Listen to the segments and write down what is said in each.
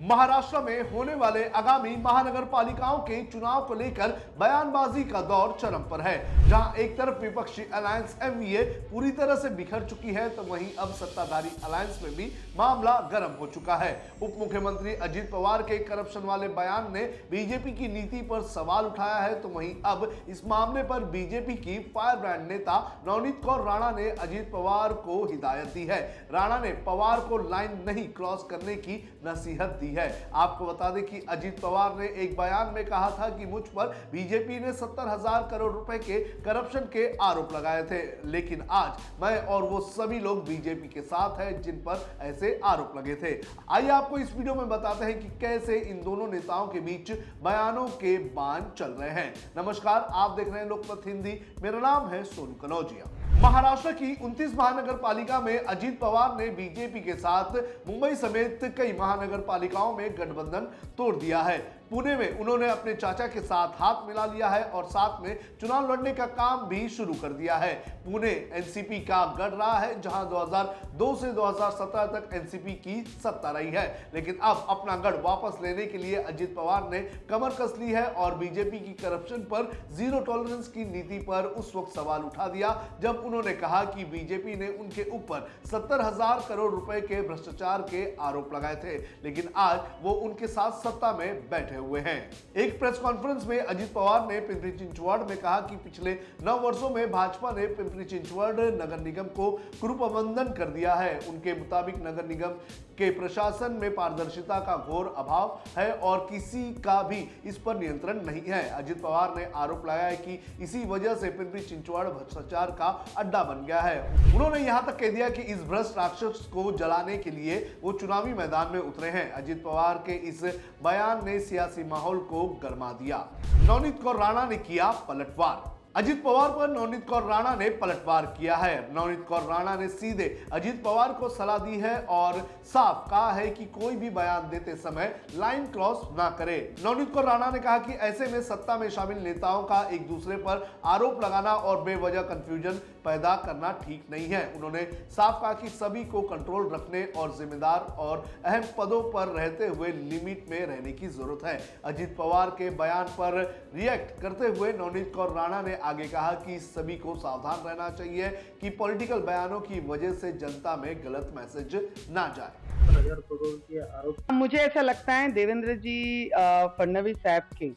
महाराष्ट्र में होने वाले आगामी महानगर पालिकाओं के चुनाव को लेकर बयानबाजी का दौर चरम पर है। जहां एक तरफ विपक्षी अलायंस एमवीए पूरी तरह से बिखर चुकी है, तो वहीं अब सत्ताधारी अलायंस में भी मामला गर्म हो चुका है। उप मुख्यमंत्री अजित पवार के करप्शन वाले बयान ने बीजेपी की नीति पर सवाल उठाया है, तो वहीं अब इस मामले पर बीजेपी की फायर ब्रांड नेता नवनीत कौर राणा ने अजित पवार को हिदायत दी है। राणा ने पवार को लाइन नहीं क्रॉस करने की नसीहत दी है। आपको बता दें कि अजित पवार ने एक बयान में कहा था कि मुझ पर बीजेपी ने 70,000 करोड़ रुपए के करप्शन के आरोप लगाए थे, लेकिन आज मैं और वो सभी लोग बीजेपी के साथ हैं जिन पर ऐसे आरोप लगे थे। आइए आपको इस वीडियो में बताते हैं कि कैसे इन दोनों नेताओं के बीच बयानों के बाण चल रहे हैं। नमस्कार, आप देख रहे हैं लोकमत हिंदी। मेरा नाम है सोनू कनौजिया। महाराष्ट्र की 29 महानगर पालिका में अजित पवार ने बीजेपी के साथ मुंबई समेत कई महानगर पालिकाओं में गठबंधन तोड़ दिया है। पुणे में उन्होंने अपने चाचा के साथ हाथ मिला लिया है और साथ में चुनाव लड़ने का काम भी शुरू कर दिया है। पुणे एनसीपी का गढ़ रहा है, जहां 2002 से 2017 तक एनसीपी की सत्ता रही है, लेकिन अब अपना गढ़ वापस लेने के लिए अजित पवार ने कमर कस ली है और बीजेपी की करप्शन पर जीरो टॉलरेंस की नीति पर उस वक्त सवाल उठा दिया जब उन्होंने कहा कि बीजेपी ने उनके ऊपर 70,000 करोड़ रुपए के भ्रष्टाचार के आरोप लगाए थे, लेकिन आज वो उनके साथ सत्ता में बैठे हुए हैं। एक प्रेस कॉन्फ्रेंस में अजित पवार ने पिंपरी चिंचवड़ में कहा कि पिछले 9 वर्षों में भाजपा ने पिंपरी चिंचवड़ नगर निगम को कुप्रबंधन कर दिया है। उनके मुताबिक नगर निगम के प्रशासन में पारदर्शिता का घोर अभाव है और किसी का भी इस पर नियंत्रण नहीं है। अजित पवार ने आरोप लगाया है कि इसी वजह से पिंपरी चिंचवड़ भ्रष्टाचार का अड्डा बन गया है। उन्होंने यहां तक कह दिया कि इस भ्रष्ट राक्षस को जलाने के लिए वो चुनावी मैदान में उतरे हैं। अजित पवार के इस बयान ने सियासी माहौल को गरमा दिया। नवनीत कौर राणा ने किया पलटवार। अजित पवार पर नवनीत कौर राणा ने पलटवार किया है। नवनीत कौर राणा ने सीधे अजित पवार को सलाह दी है और साफ कहा है कि कोई भी बयान देते समय लाइन क्रॉस ना करे। नवनीत कौर राणा ने कहा कि ऐसे में सत्ता में शामिल नेताओं का एक दूसरे पर आरोप लगाना और बेवजह कंफ्यूजन पैदा करना ठीक नहीं है। उन्होंने साफ कहा कि सभी को कंट्रोल रखने और जिम्मेदार और अहम पदों पर रहते हुए लिमिट में रहने की जरूरत है। अजित पवार के बयान पर रिएक्ट करते हुए नवनीत कौर राणा ने आगे कहा कि सभी को सावधान रहना चाहिए कि पॉलिटिकल बयानों की वजह से जनता में गलत मैसेज ना जाए। 1000 करोड़ के आरोप। मुझे ऐसा लगता है देवेंद्र जी फडणवीस साहब के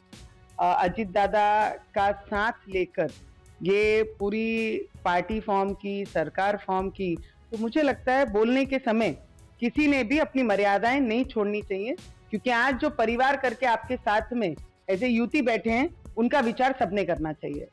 अजित दादा का साथ लेकर ये पूरी पार्टी फॉर्म की, सरकार फॉर्म की, तो मुझे लगता है बोलने के समय किसी ने भी अपनी मर्यादाएं नहीं छोड़नी चाहिए, क्योंकि आज जो परिवार करके आपके साथ में ऐसे युति बैठे हैं उनका विचार सबने करना चाहिए।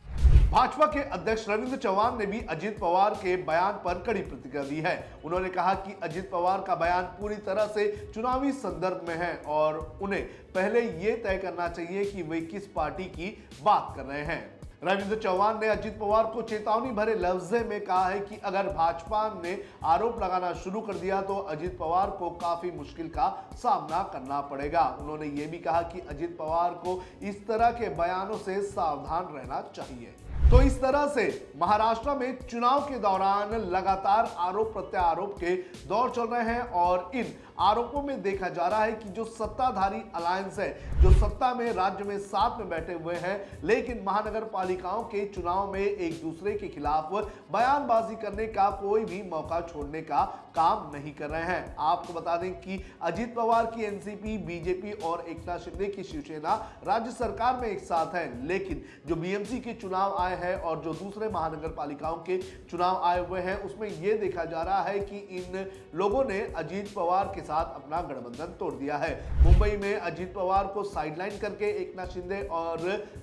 भाजपा के अध्यक्ष रविंद्र चौहान ने भी अजित पवार के बयान पर कड़ी प्रतिक्रिया दी है। उन्होंने कहा कि अजित पवार का बयान पूरी तरह से चुनावी संदर्भ में है और उन्हें पहले ये तय करना चाहिए कि वे किस पार्टी की बात कर रहे हैं। रविंद्र चौहान ने अजित पवार को चेतावनी भरे लफ्ज़ में कहा है कि अगर भाजपा ने आरोप लगाना शुरू कर दिया तो अजित पवार को काफी मुश्किल का सामना करना पड़ेगा। उन्होंने ये भी कहा कि अजित पवार को इस तरह के बयानों से सावधान रहना चाहिए। तो इस तरह से महाराष्ट्र में चुनाव के दौरान लगातार आरोप प्रत्यारोप के दौर चल रहे हैं और इन आरोपों में देखा जा रहा है कि जो सत्ताधारी अलायंस है, जो सत्ता में राज्य में साथ में बैठे हुए हैं, लेकिन महानगर पालिकाओं के चुनाव में एक दूसरे के खिलाफ बयानबाजी करने का कोई भी मौका छोड़ने का काम नहीं कर रहे हैं। आपको बता दें कि अजित पवार की एनसीपी, बीजेपी और एकनाथ शिंदे की शिवसेना राज्य सरकार में एक साथ है, लेकिन जो बीएमसी के चुनाव आए हैं और जो दूसरे महानगर पालिकाओं के चुनाव आए हुए हैं, उसमें यह देखा जा रहा है कि इन लोगों ने अजित पवार के साथ अपना गठबंधन तोड़ दिया है। मुंबई में अजित पवार को साइडलाइन करके एकनाथ शिंदे और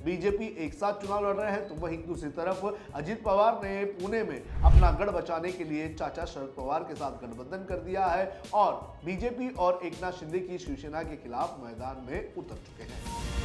बीजेपी एक साथ चुनाव लड़ रहे हैं, तो वहीं दूसरी तरफ अजित पवार ने पुणे में अपना गढ़ बचाने के लिए चाचा शरद पवार के साथ गठबंधन कर दिया है और बीजेपी और एकनाथ शिंदे की शिवसेना के खिलाफ मैदान में उतर चुके हैं।